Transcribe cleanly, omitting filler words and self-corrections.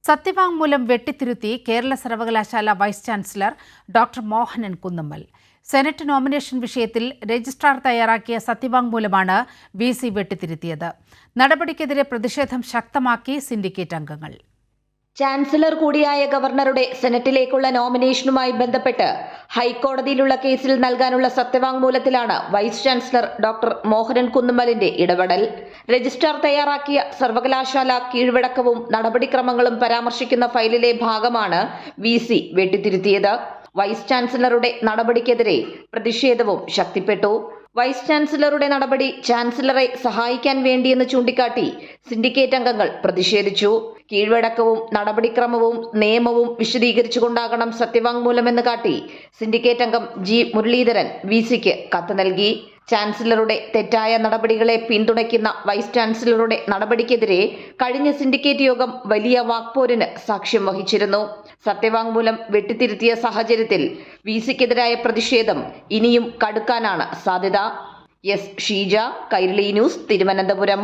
സത്യവാങ്മൂലം വെട്ടിത്തിരുത്തി കേരള സർവകലാശാല vice chancellor doctor Mohanan Kunnummal. Senate nomination വിഷയത്തിൽ രജിസ്ട്രാർ തയ്യാറാക്കിയ സത്യവാങ്മൂലമാണ് VC വെട്ടിത്തിരുത്തിയത്. നടപടിക്കെതിരെ പ്രതിഷേധം ശക്തമാക്കി സിൻഡിക്കേറ്റ് അംഗങ്ങൾ. ചാൻസലർ കൂടിയായ ഗവർണറുടെ സെനറ്റിലേക്കുള്ള നോമിനേഷനുമായി ബന്ധപ്പെട്ട് ഹൈക്കോടതിയിലുള്ള കേസിൽ നൽകാനുള്ള സത്യവാങ്മൂലത്തിലാണ് വൈസ് ചാൻസലർ ഡോക്ടർ മോഹനൻ കുന്നുമ്മലിന്റെ ഇടപെടൽ. രജിസ്ട്രാർ തയ്യാറാക്കിയ സർവകലാശാല കീഴ്വഴക്കവും നടപടിക്രമങ്ങളും പരാമർശിക്കുന്ന ഫയലിലെ ഭാഗമാണ് VC വെട്ടിത്തിരുത്തിയത്. വൈസ് ചാൻസലറുടെ നടപടിക്കെതിരെ പ്രതിഷേധവും ശക്തിപ്പെട്ടു. വൈസ് ചാൻസലറുടെ നടപടി ചാൻസലറെ സഹായിക്കാൻ വേണ്ടിയെന്ന് ചൂണ്ടിക്കാട്ടി സിൻഡിക്കേറ്റ് അംഗങ്ങൾ പ്രതിഷേധിച്ചു. കീഴ്വഴക്കവും നടപടിക്രമവും നിയമവും വിശദീകരിച്ചുകൊണ്ടാകണം സത്യവാങ്മൂലമെന്ന് കാട്ടി സിൻഡിക്കേറ്റ് അംഗം G മുരളീധരൻ VCക്ക് കത്ത് നൽകി. ചാൻസലറുടെ തെറ്റായ നടപടികളെ പിന്തുണയ്ക്കുന്ന വൈസ് ചാൻസലറുടെ നടപടിക്കെതിരെ കഴിഞ്ഞ സിൻഡിക്കേറ്റ് യോഗം വലിയ വാക്പോരിന് സാക്ഷ്യം വഹിച്ചിരുന്നു. സത്യവാങ്മൂലം വെട്ടിത്തിരുത്തിയ സാഹചര്യത്തിൽ VCക്കെതിരായ പ്രതിഷേധം ഇനിയും കടുക്കാനാണ് സാധ്യത. ഷീജ, കൈരളി ന്യൂസ്, തിരുവനന്തപുരം.